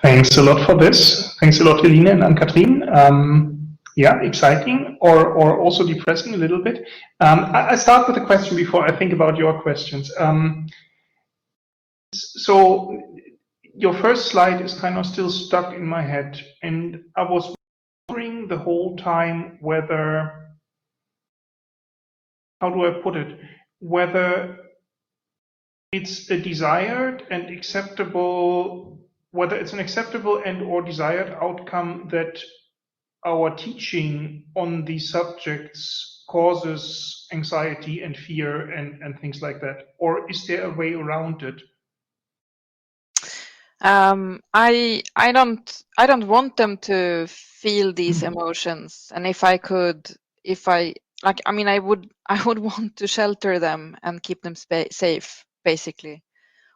Thanks a lot for this. Thanks a lot, Elina and Anne-Kathrin. Yeah, exciting or also depressing a little bit. I start with a question before I think about your questions. So your first slide is kind of still stuck in my head, and I was wondering the whole time whether, how do I put it, whether it's a desired and acceptable, whether it's an acceptable and or desired outcome that our teaching on these subjects causes anxiety and fear and things like that, or is there a way around it? I don't want them to feel these emotions, and if I would want to shelter them and keep them safe, basically.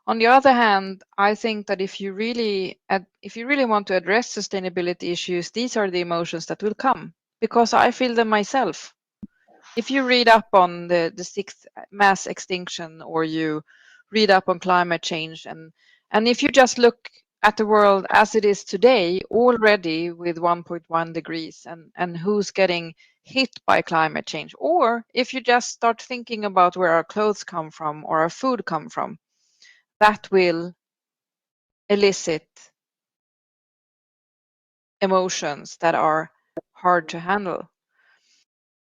On the other hand, I think that if you really want to address sustainability issues, these are the emotions that will come, because I feel them myself. If you read up on the sixth mass extinction, or you read up on climate change, and if you just look at the world as it is today, already with 1.1 degrees, and who's getting hit by climate change, or if you just start thinking about where our clothes come from or our food come from, that will elicit emotions that are hard to handle.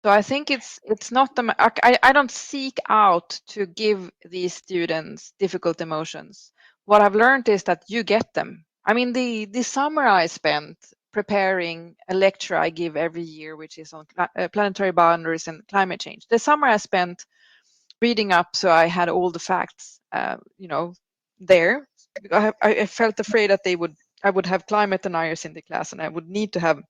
So I think it's not I don't seek out to give these students difficult emotions. What I've learned is that you get them. I mean, the summer I spent preparing a lecture I give every year, which is on planetary boundaries and climate change. The summer I spent reading up, so I had all the facts, there. I felt afraid that I would have climate deniers in the class, and I would need to have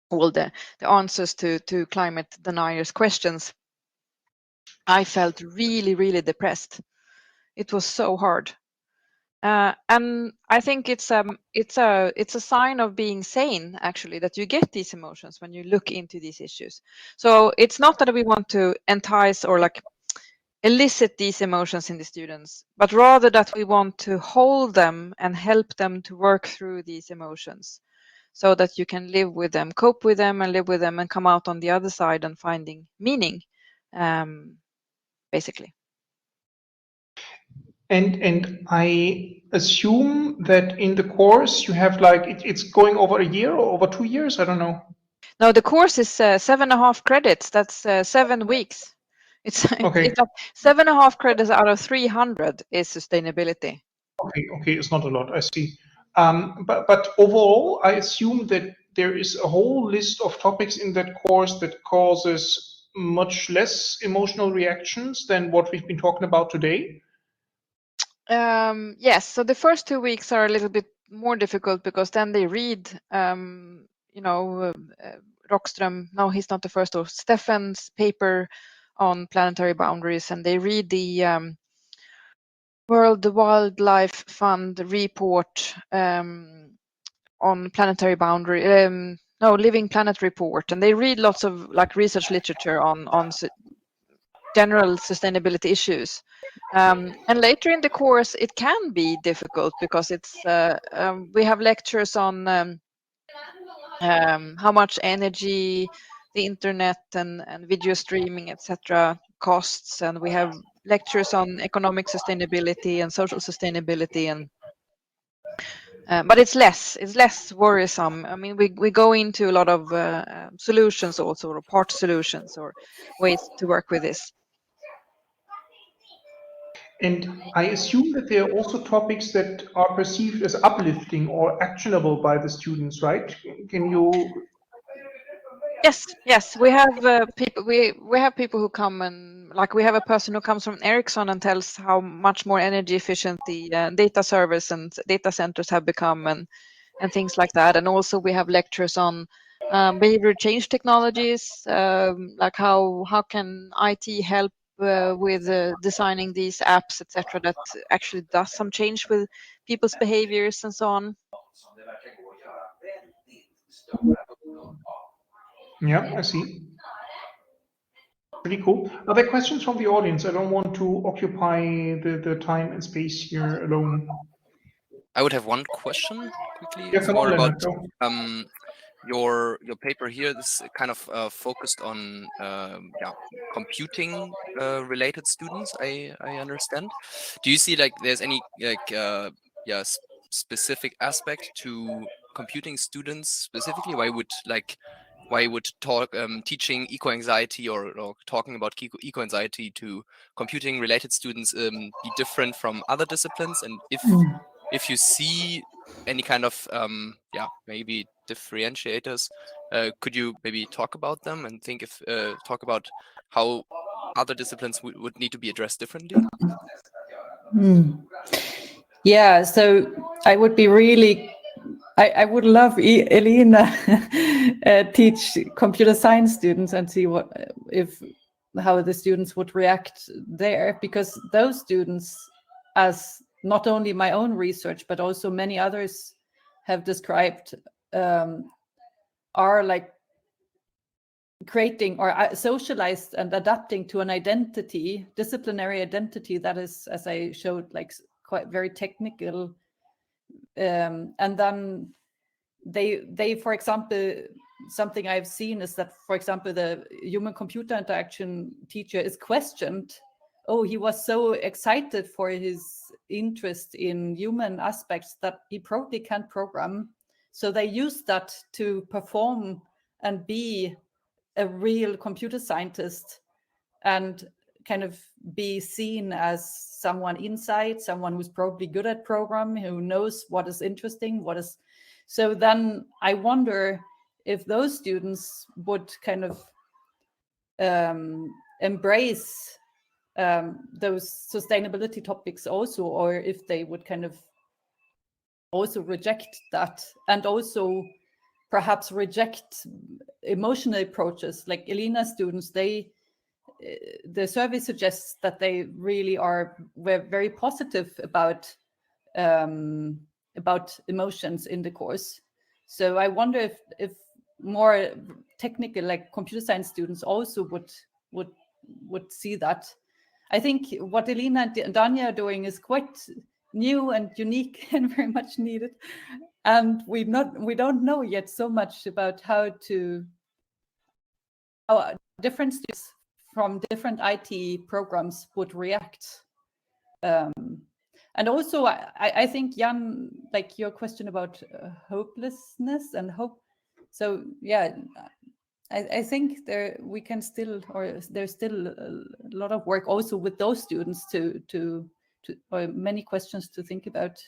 all the answers to climate deniers questions. I felt really, really depressed. It was so hard. And I think it's a sign of being sane, actually, that you get these emotions when you look into these issues. So it's not that we want to entice or elicit these emotions in the students, but rather that we want to hold them and help them to work through these emotions, so that you can live with them, cope with them, and live with them, and come out on the other side and finding meaning, basically. And I assume that in the course you have it's going over a year or over 2 years, I don't know. Now the course is 7.5 credits. That's 7 weeks. It's Okay. it's 7.5 credits out of 300 is sustainability. Okay, it's not a lot, I see. But overall, I assume that there is a whole list of topics in that course that causes much less emotional reactions than what we've been talking about today. Yes, so the first 2 weeks are a little bit more difficult, because then they read, Rockström, no, he's not the first, or Stefan's paper on planetary boundaries, and they read the World Wildlife Fund report on planetary boundary, Living Planet report, and they read lots of research literature on general sustainability issues. And later in the course, it can be difficult, because we have lectures on how much energy the internet and video streaming, etc., costs, and we have lectures on economic sustainability and social sustainability, and but it's less worrisome. I mean, we go into a lot of solutions also, or part solutions, or ways to work with this. And I assume that there are also topics that are perceived as uplifting or actionable by the students, right? Can you? Yes, we have people. We have people who come, and we have a person who comes from Ericsson and tells how much more energy efficient the data servers and data centers have become, and things like that. And also we have lectures on behavior change technologies, like how can IT help with designing these apps, etc., that actually does some change with people's behaviors and so on. Yeah, I see. Pretty cool. Are there questions from the audience? I don't want to occupy the time and space here alone. I would have one question quickly. Yeah, It's come more on, about Lennart, go. your paper here. This kind of focused on yeah, computing related students. I understand. Do you see like there's any like yeah, specific aspect to computing students specifically? Why would teaching eco-anxiety or talking about eco-anxiety to computing related students be different from other disciplines? And if you see any kind of yeah, maybe differentiators, could you maybe talk about them and think if talk about how other disciplines would need to be addressed differently? Yeah, so I would be really, I would love Elina teach computer science students and see how the students would react there, because those students, as not only my own research but also many others have described, are like creating or socialized and adapting to an identity, disciplinary identity that is, as I showed, like quite very technical. And then they, for example, something I've seen is that, for example, the human-computer interaction teacher is questioned. Oh, he was so excited for his interest in human aspects that he probably can't program. So they use that to perform and be a real computer scientist and kind of be seen as someone inside, someone who's probably good at programming, who knows what is interesting, what is. So then I wonder if those students would kind of embrace those sustainability topics also, or if they would kind of also reject that, and also perhaps reject emotional approaches. Like Elina students, the survey suggests that they really were very positive about emotions in the course. So I wonder if more technical, like computer science students, also would see that. I think what Elina and Danya are doing is quite new and unique and very much needed. And we don't know yet so much about how different students from different IT programs would react. And also, I think, Jan, like your question about hopelessness and hope. So yeah, I think there's still a lot of work also with those students or many questions to think about.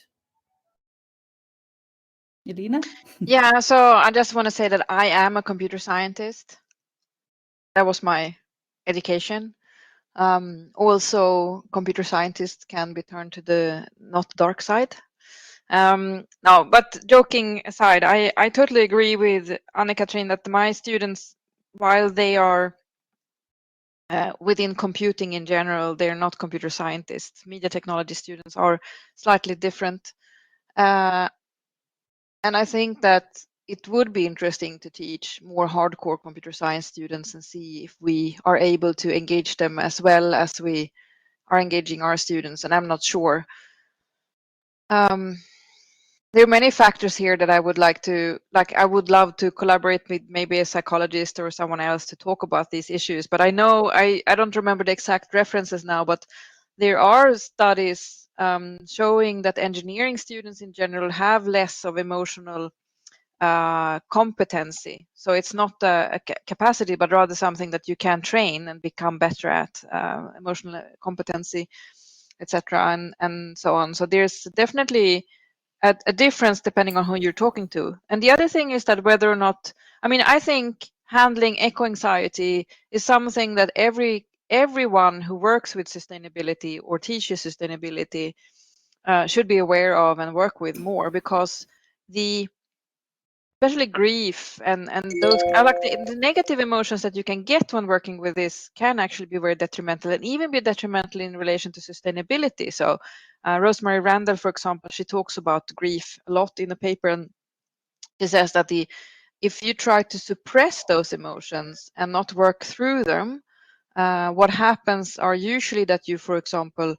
Elina? Yeah, so I just want to say that I am a computer scientist. That was my education. Also, computer scientists can be turned to the not dark side. No, but joking aside, I totally agree with Anne-Kathrin that my students, while they are within computing in general, they're not computer scientists. Media technology students are slightly different. And I think that it would be interesting to teach more hardcore computer science students and see if we are able to engage them as well as we are engaging our students. And I'm not sure. There are many factors here that I would I would love to collaborate with maybe a psychologist or someone else to talk about these issues. But I know, I don't remember the exact references now, but there are studies showing that engineering students in general have less of emotional competency. So it's not a capacity, but rather something that you can train and become better at, emotional competency, etc. and so on. So there's definitely a difference depending on who you're talking to. And the other thing is that whether or not, I mean, I think handling eco-anxiety is something that everyone who works with sustainability or teaches sustainability should be aware of and work with more, because especially grief and those, I like the negative emotions that you can get when working with this can actually be very detrimental, and even be detrimental in relation to sustainability. So Rosemary Randall, for example, she talks about grief a lot in the paper, and she says that if you try to suppress those emotions and not work through them, what happens are usually that you, for example,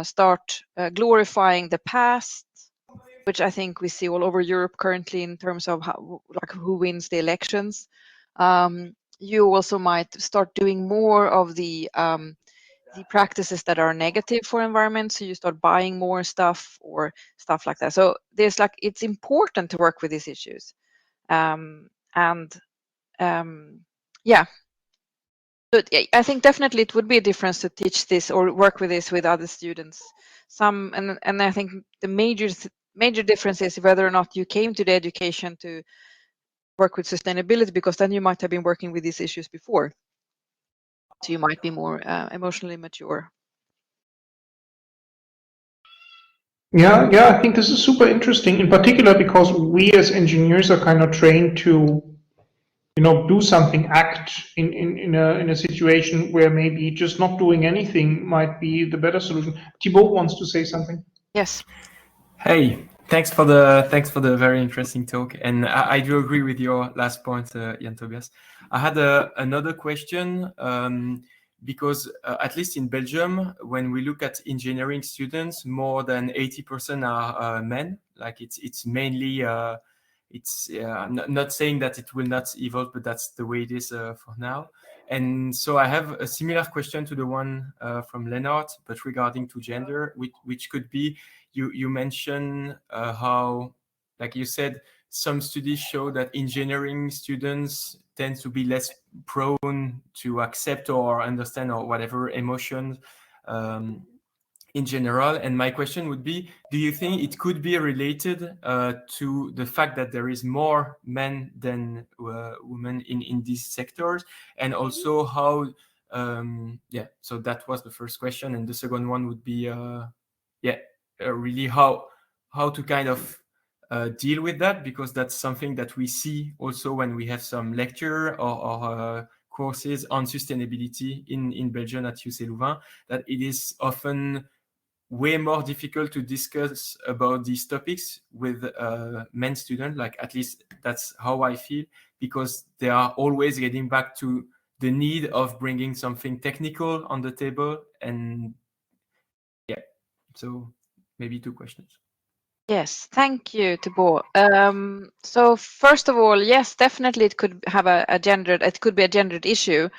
start glorifying the past, which I think we see all over Europe currently in terms of how, like, who wins the elections. You also might start doing more of the practices that are negative for environment. So you start buying more stuff or stuff like that. So there's like, it's important to work with these issues. Yeah. But I think definitely it would be a difference to teach this or work with this with other students. And I think the major difference is whether or not you came to the education to work with sustainability, because then you might have been working with these issues before. So you might be more emotionally mature. Yeah, I think this is super interesting, in particular because we as engineers are kind of trained to, do something, act in a situation where maybe just not doing anything might be the better solution. Thibaut wants to say something. Yes. Hey, thanks for the very interesting talk, and I do agree with your last point, Jan Tobias. I had another question, because at least in Belgium, when we look at engineering students, more than 80% are men. Like it's mainly I'm not saying that it will not evolve, but that's the way it is for now. And so I have a similar question to the one from Leonard, but regarding to gender, which could be, you mentioned how, like you said, some studies show that engineering students tend to be less prone to accept or understand or whatever emotions in general. And my question would be, do you think it could be related to the fact that there is more men than women in these sectors? And also how, so that was the first question. And the second one would be, really how to kind of deal with that, because that's something that we see also when we have some lecture or courses on sustainability in Belgium at UC Louvain, that it is often way more difficult to discuss about these topics with men students. Like, at least that's how I feel, because they are always getting back to the need of bringing something technical on the table. And yeah, so maybe two questions. Yes, thank you, Thibaut. So first of all, yes, definitely it could have it could be a gendered issue.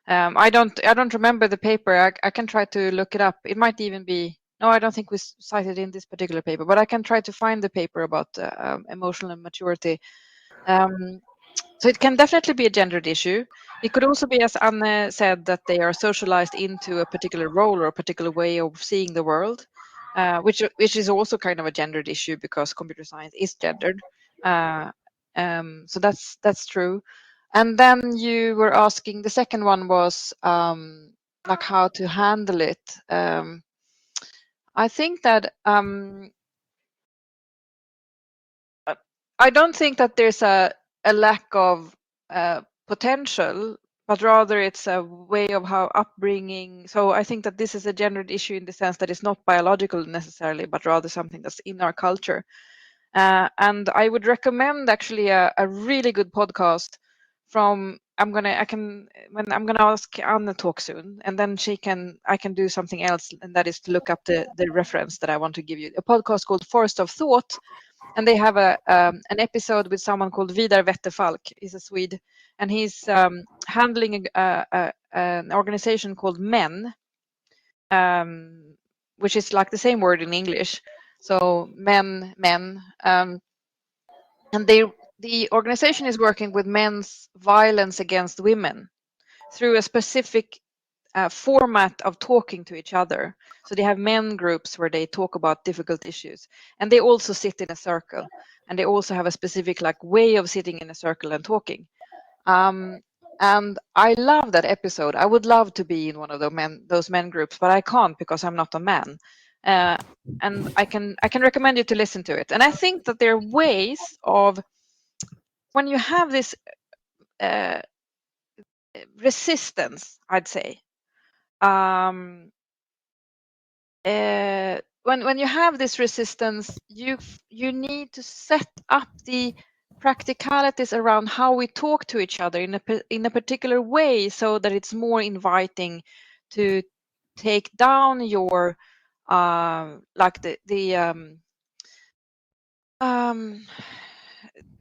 I don't remember the paper. I can try to look it up. It might even be, no, I don't think we cited in this particular paper, but I can try to find the paper about emotional immaturity. So it can definitely be a gendered issue. It could also be, as Anne said, that they are socialized into a particular role or a particular way of seeing the world, which is also kind of a gendered issue, because computer science is gendered. So that's true. And then you were asking, the second one was like how to handle it. I think that I don't think that there's a lack of potential, but rather it's a way of how upbringing. So I think that this is a gendered issue in the sense that it's not biological necessarily, but rather something that's in our culture. And I would recommend actually a really good podcast from, I'm gonna ask Anna to talk soon, and then I can do something else, and that is to look up the reference that I want to give you. A podcast called Forest of Thought. And they have an episode with someone called Vidar Wetterfalk. He's a Swede, and he's handling an organization called MEN, which is like the same word in English. So men. And the organization is working with men's violence against women through a specific format of talking to each other. So they have men groups where they talk about difficult issues, and they also sit in a circle, and they also have a specific way of sitting in a circle and talking. And I love that episode. I would love to be in one of those men groups, but I can't because I'm not a man. And I can recommend you to listen to it. And I think that there are ways of, when you have this resistance, I'd say, when you have this resistance, you need to set up the practicalities around how we talk to each other in a particular way, so that it's more inviting to take down your the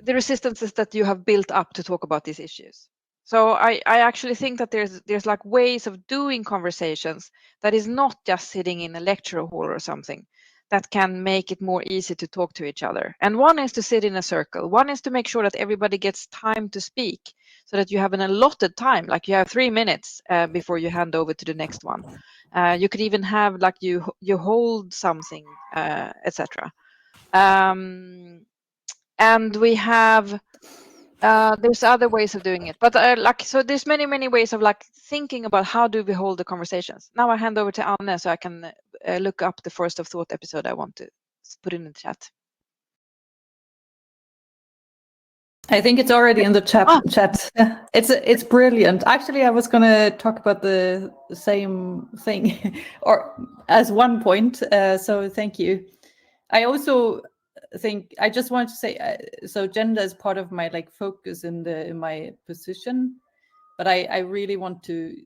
resistances that you have built up to talk about these issues. So I actually think that there's like ways of doing conversations that is not just sitting in a lecture hall or something, that can make it more easy to talk to each other. And one is to sit in a circle. One is to make sure that everybody gets time to speak, so that you have an allotted time, like you have 3 minutes before you hand over to the next one. You could even have like you hold something, etc. And we have there's other ways of doing it, but so there's many ways of like thinking about how do we hold the conversations. Now I hand over to Anne so I can look up the Forest of Thought episode I want to put in the chat. I think it's already in the chat. It's brilliant. Actually, I was going to talk about the same thing, or as one point. So thank you. I also think I just wanted to say so gender is part of my like focus in my position, but I really want to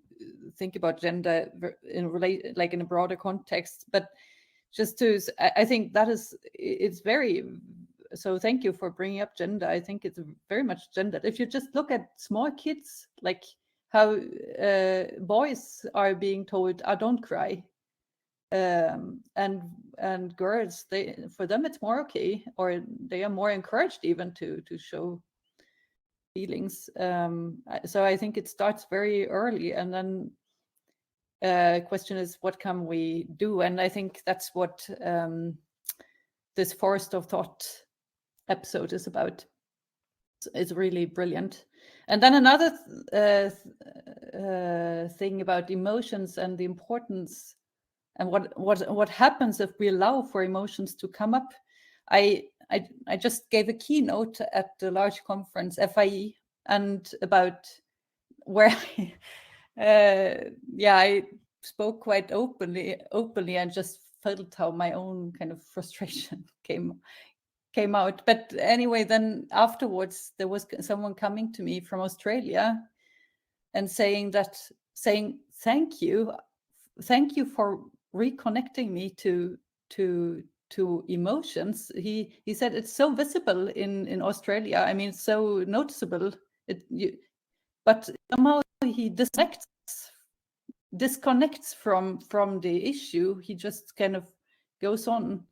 think about gender in in a broader context. But just to I think that it's very. So thank you for bringing up gender. I think it's very much gendered. If you just look at small kids, like how boys are being told, don't cry. And girls, for them it's more okay, or they are more encouraged even to show feelings. So I think it starts very early, and then question is, what can we do? And I think that's what this Forest of Thought episode is about. It's really brilliant. And then another thing about emotions and the importance and what happens if we allow for emotions to come up. I just gave a keynote at the large conference FIE, and about where I spoke quite openly and just felt how my own kind of frustration came out. But anyway, then afterwards there was someone coming to me from Australia and saying thank you for reconnecting me to emotions. He said it's so visible in Australia. I mean, so noticeable. But somehow he disconnects from the issue. He just kind of goes on.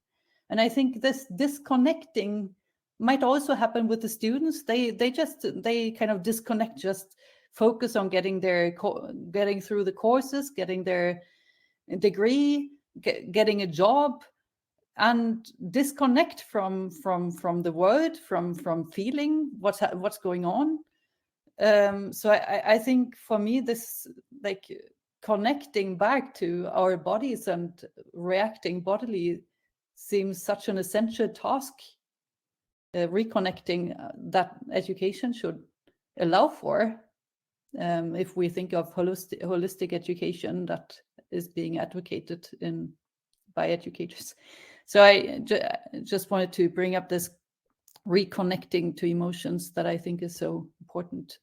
And I think this disconnecting might also happen with the students. They kind of disconnect, just focus on getting through the courses, getting their degree, getting a job, and disconnect from the world, from feeling what's going on. So I think for me, this like connecting back to our bodies and reacting bodily seems such an essential task. Reconnecting that education should allow for, if we think of holistic education that is being advocated by educators. So I just wanted to bring up this reconnecting to emotions that I think is so important.